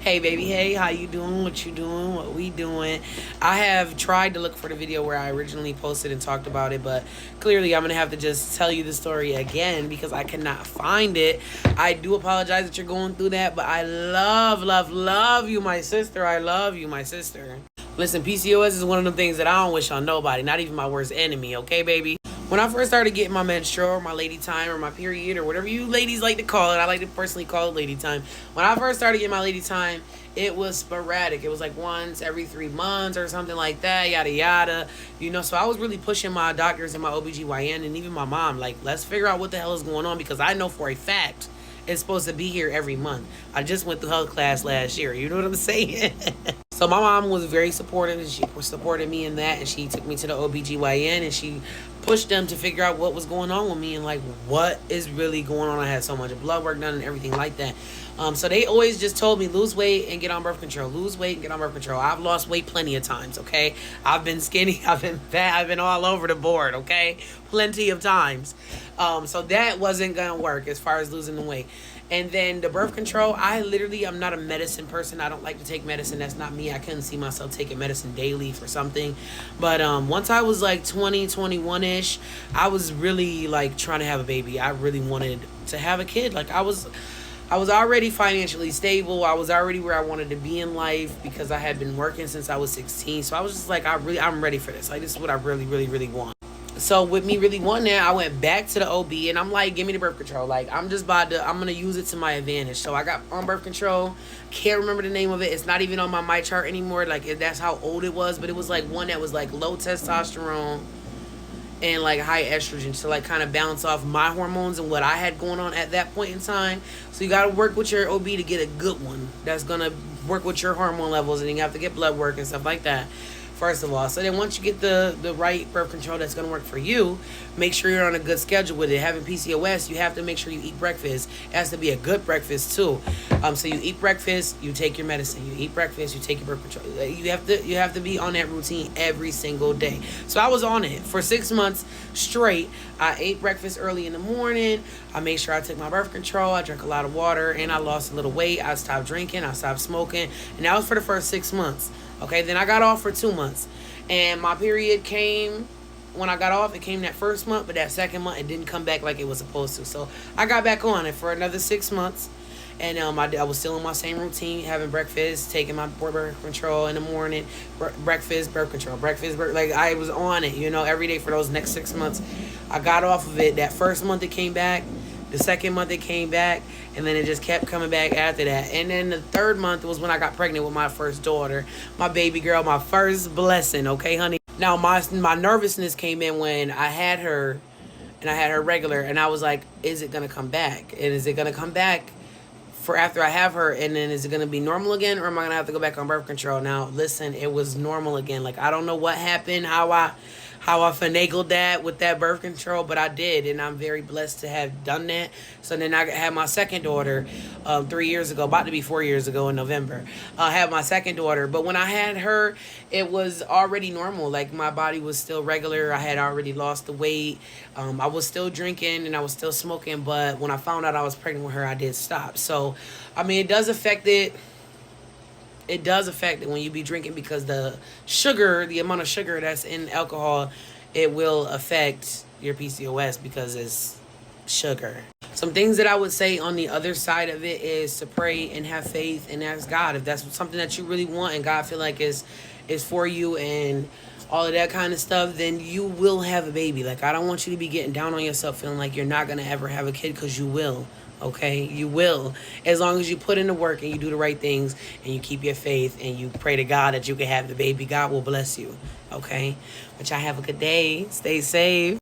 Hey baby, hey, how you doing? What you doing? What we doing? I have tried to look for the video where I originally posted and talked about it, but clearly I'm gonna have to just tell you the story again because I cannot find it. I do apologize that you're going through that, but I love you, my sister. I love you, my sister. Listen, PCOS is one of them things that I don't wish on nobody, not even my worst enemy, okay, baby? When I first started getting my menstrual or my lady time or my period or whatever you ladies like to call it, I like to personally call it lady time. When I first started getting my lady time, it was sporadic. It was like once every 3 months or something like that, yada yada. So I was really pushing my doctors and my OBGYN and even my mom, like, let's figure out what the hell is going on because I know for a fact it's supposed to be here every month. I just went through health class last year. You know what I'm saying? So my mom was very supportive and she supported me in that, and she took me to the OBGYN and she pushed them to figure out what was going on with me and like what is really going on. I had so much blood work done and everything like that. So they always just told me lose weight and get on birth control. Lose weight and get on birth control. I've lost weight plenty of times, okay? I've been skinny, I've been fat, I've been all over the board, okay? Plenty of times. So that wasn't gonna work as far as losing the weight. And then the birth control, I'm not a medicine person. I don't like to take medicine. That's not me. I couldn't see myself taking medicine daily for something. But once I was like 20, 21-ish, I was really like trying to have a baby. I really wanted to have a kid. Like I was already financially stable. I was already where I wanted to be in life because I had been working since I was 16. So I was just like, I'm ready for this. Like this is what I really want. So with me really wanting that, I went back to the OB and I'm like, give me the birth control. Like I'm going to use it to my advantage. So I got on birth control. Can't remember the name of it. It's not even on my chart anymore. Like that's how old it was. But it was like one that was like low testosterone and like high estrogen to like kind of balance off my hormones and what I had going on at that point in time. So you got to work with your OB to get a good one that's going to work with your hormone levels, and you have to get blood work and stuff like that. First of all. So then once you get the right birth control that's going to work for you, make sure you're on a good schedule with it. Having PCOS, you have to make sure you eat breakfast. It has to be a good breakfast too. So you eat breakfast, you take your medicine. You eat breakfast, you take your birth control. You have to be on that routine every single day. So I was on it for 6 months straight. I ate breakfast early in the morning. I made sure I took my birth control. I drank a lot of water and I lost a little weight. I stopped drinking. I stopped smoking. And that was for the first 6 months. Okay, then I got off for 2 months. And my period came when I got off. It came that first month, but that second month, it didn't come back like it was supposed to. So I got back on it for another 6 months. And I was still in my same routine, having breakfast, taking my birth control in the morning, breakfast, birth control, like I was on it, every day for those next 6 months. I got off of it. That first month it came back. The second month it came back, and then it just kept coming back after that. And then the third month was when I got pregnant with my first daughter, my baby girl, my first blessing, okay, honey? Now, my nervousness came in when I had her, and I had her regular, and I was like, is it going to come back? And is it going to come back for after I have her, and then is it going to be normal again, or am I going to have to go back on birth control? Now, listen, it was normal again. Like, I don't know what happened, how I finagled that with that birth control, but I did, and I'm very blessed to have done that. So then I had my second daughter 3 years ago, about to be 4 years ago in November. I had my second daughter, but when I had her, it was already normal. Like my body was still regular. I had already lost the weight. I was still drinking and I was still smoking, but when I found out I was pregnant with her, I did stop. So, I mean, it does affect it. It does affect it when you be drinking because the amount of sugar that's in alcohol, it will affect your PCOS because it's sugar. Some things that I would say on the other side of it is to pray and have faith and ask God if that's something that you really want and God feel like is for you and all of that kind of stuff, then you will have a baby. Like, I don't want you to be getting down on yourself feeling like you're not going to ever have a kid, because you will. Okay, you will, as long as you put in the work and you do the right things and you keep your faith and you pray to God that you can have the baby. God will bless you. Okay, but y'all have a good day. Stay safe.